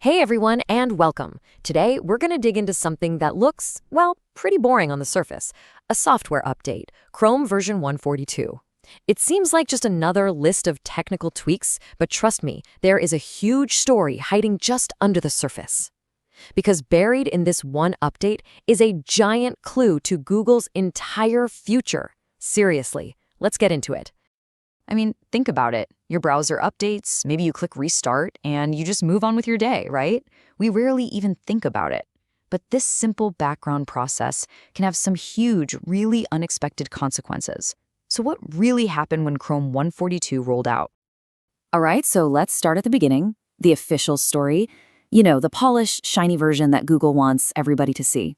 Hey everyone, and welcome. Today, we're going to dig into something that looks, well, pretty boring on the surface. A software update, Chrome version 142. It seems like just another list of technical tweaks, but trust me, there is a huge story hiding just under the surface. Because buried in this one update is a giant clue to Google's entire future. Seriously, let's get into it. Think about it. Your browser updates, maybe you click restart, and you just move on with your day, right? We rarely even think about it. But this simple background process can have some huge, really unexpected consequences. So what really happened when Chrome 142 rolled out? All right, so let's start at the beginning, the official story. The polished, shiny version that Google wants everybody to see.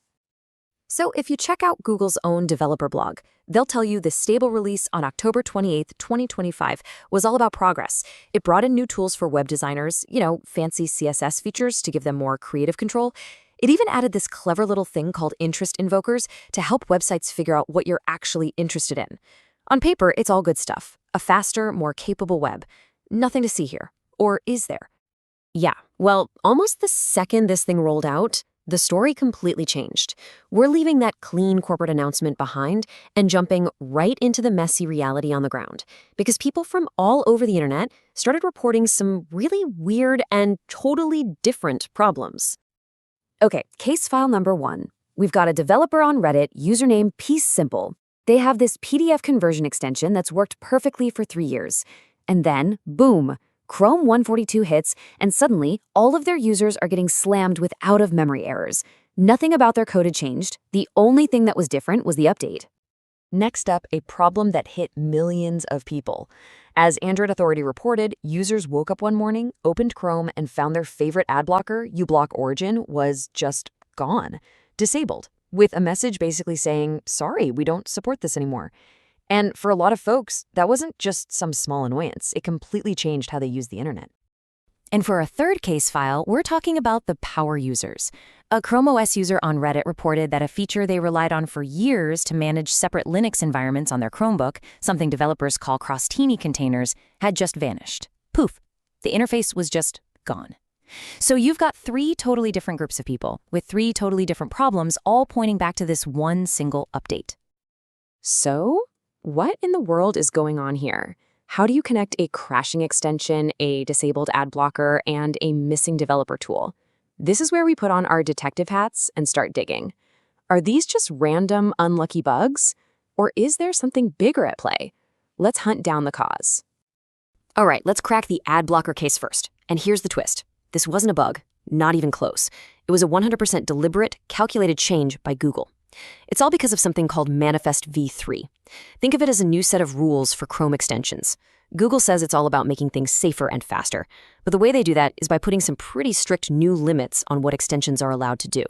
So if you check out Google's own developer blog, they'll tell you the stable release on October 28, 2025 was all about progress. It brought in new tools for web designers, fancy CSS features to give them more creative control. It even added this clever little thing called interest invokers to help websites figure out what you're actually interested in. On paper, it's all good stuff. A faster, more capable web. Nothing to see here. Or is there? Yeah, well, almost the second this thing rolled out, the story completely changed. We're leaving that clean corporate announcement behind and jumping right into the messy reality on the ground, because people from all over the internet started reporting some really weird and totally different problems. Okay, case file number 1. We've got a developer on Reddit, username PeaceSimple. They have this PDF conversion extension that's worked perfectly for 3 years. And then, boom, Chrome 142 hits, and suddenly, all of their users are getting slammed with out-of-memory errors. Nothing about their code had changed. The only thing that was different was the update. Next up, a problem that hit millions of people. As Android Authority reported, users woke up one morning, opened Chrome, and found their favorite ad blocker, uBlock Origin, was just gone, disabled, with a message basically saying, sorry, we don't support this anymore. And for a lot of folks, that wasn't just some small annoyance. It completely changed how they use the internet. And for a third case file, we're talking about the power users. A ChromeOS user on Reddit reported that a feature they relied on for years to manage separate Linux environments on their Chromebook, something developers call crostini containers, had just vanished. Poof. The interface was just gone. So you've got 3 totally different groups of people with 3 totally different problems, all pointing back to this one single update. So, what in the world is going on here? How do you connect a crashing extension, a disabled ad blocker, and a missing developer tool? This is where we put on our detective hats and start digging. Are these just random, unlucky bugs? Or is there something bigger at play? Let's hunt down the cause. All right, let's crack the ad blocker case first. And here's the twist. This wasn't a bug, not even close. It was a 100% deliberate, calculated change by Google. It's all because of something called Manifest v3. Think of it as a new set of rules for Chrome extensions. Google says it's all about making things safer and faster, but the way they do that is by putting some pretty strict new limits on what extensions are allowed to do.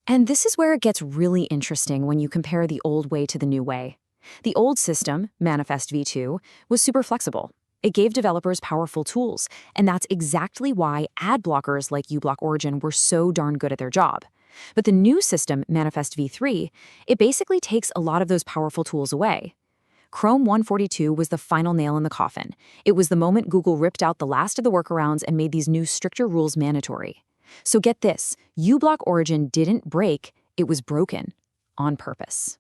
And this is where it gets really interesting when you compare the old way to the new way. The old system, Manifest v2, was super flexible. It gave developers powerful tools, and that's exactly why ad blockers like uBlock Origin were so darn good at their job. But the new system, Manifest v3, it basically takes a lot of those powerful tools away. Chrome 142 was the final nail in the coffin. It was the moment Google ripped out the last of the workarounds and made these new stricter rules mandatory. So get this, uBlock Origin didn't break, it was broken on purpose.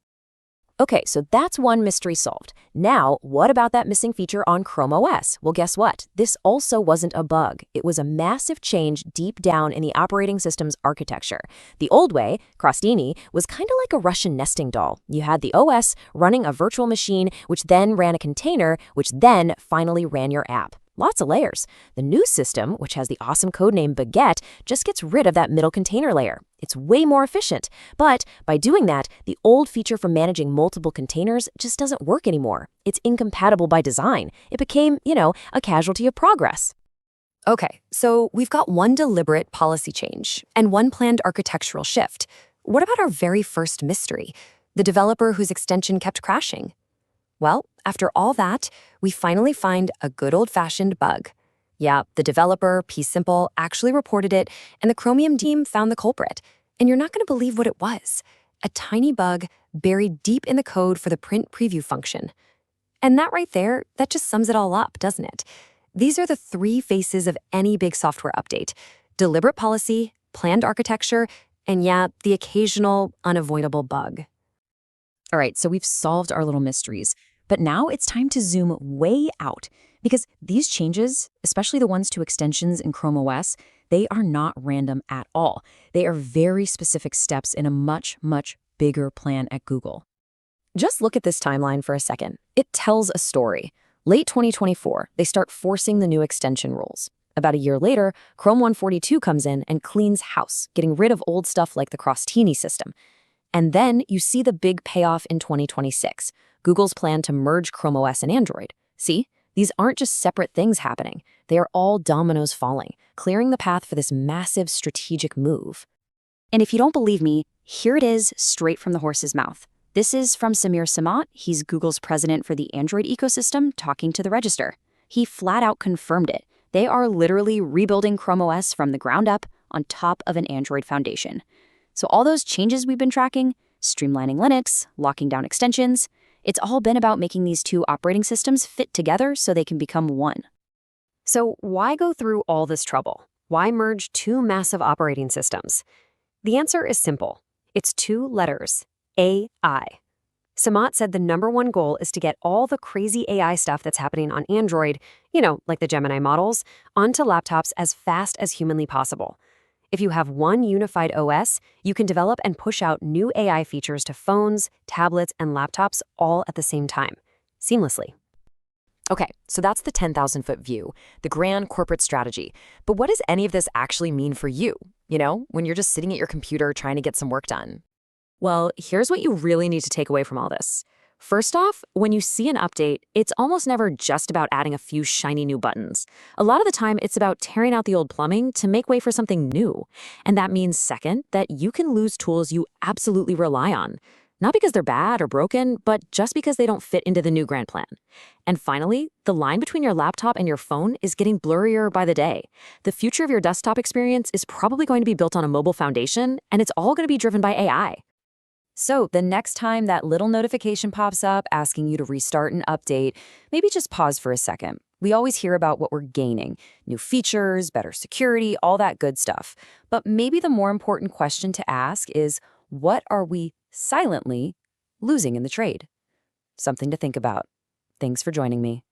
Okay, so that's one mystery solved. Now, what about that missing feature on ChromeOS? Well, guess what? This also wasn't a bug. It was a massive change deep down in the operating system's architecture. The old way, crostini, was kind of like a Russian nesting doll. You had the OS running a virtual machine, which then ran a container, which then finally ran your app. Lots of layers. The new system, which has the awesome codename Baguette, just gets rid of that middle container layer. It's way more efficient. But by doing that, the old feature for managing multiple containers just doesn't work anymore. It's incompatible by design. It became, a casualty of progress. Okay, so we've got one deliberate policy change and one planned architectural shift. What about our very first mystery? The developer whose extension kept crashing? Well, after all that, we finally find a good old-fashioned bug. Yeah, the developer, PeaceSimple, actually reported it, and the Chromium team found the culprit. And you're not going to believe what it was. A tiny bug buried deep in the code for the print preview function. And that right there, that just sums it all up, doesn't it? These are the 3 faces of any big software update. Deliberate policy, planned architecture, and yeah, the occasional unavoidable bug. All right, so we've solved our little mysteries, but now it's time to zoom way out because these changes, especially the ones to extensions in ChromeOS, they are not random at all. They are very specific steps in a much, much bigger plan at Google. Just look at this timeline for a second. It tells a story. Late 2024, they start forcing the new extension rules. About a year later, Chrome 142 comes in and cleans house, getting rid of old stuff like the Crostini system. And then you see the big payoff in 2026, Google's plan to merge ChromeOS and Android. See, these aren't just separate things happening. They are all dominoes falling, clearing the path for this massive strategic move. And if you don't believe me, here it is straight from the horse's mouth. This is from Samir Samat. He's Google's president for the Android ecosystem, talking to the Register. He flat out confirmed it. They are literally rebuilding ChromeOS from the ground up on top of an Android foundation. So all those changes we've been tracking, streamlining Linux, locking down extensions, it's all been about making these two operating systems fit together so they can become one. So why go through all this trouble? Why merge two massive operating systems? The answer is simple. It's two letters, AI. Samat said the #1 goal is to get all the crazy AI stuff that's happening on Android, like the Gemini models, onto laptops as fast as humanly possible. If you have one unified OS, you can develop and push out new AI features to phones, tablets, and laptops all at the same time, seamlessly. Okay, so that's the 10,000-foot view, the grand corporate strategy. But what does any of this actually mean for you, when you're just sitting at your computer trying to get some work done? Well, here's what you really need to take away from all this. First off, when you see an update, it's almost never just about adding a few shiny new buttons. A lot of the time, it's about tearing out the old plumbing to make way for something new. And that means, second, that you can lose tools you absolutely rely on. Not because they're bad or broken, but just because they don't fit into the new grand plan. And finally, the line between your laptop and your phone is getting blurrier by the day. The future of your desktop experience is probably going to be built on a mobile foundation, and it's all going to be driven by AI. So the next time that little notification pops up asking you to restart an update, maybe just pause for a second. We always hear about what we're gaining, new features, better security, all that good stuff. But maybe the more important question to ask is, what are we silently losing in the trade? Something to think about. Thanks for joining me.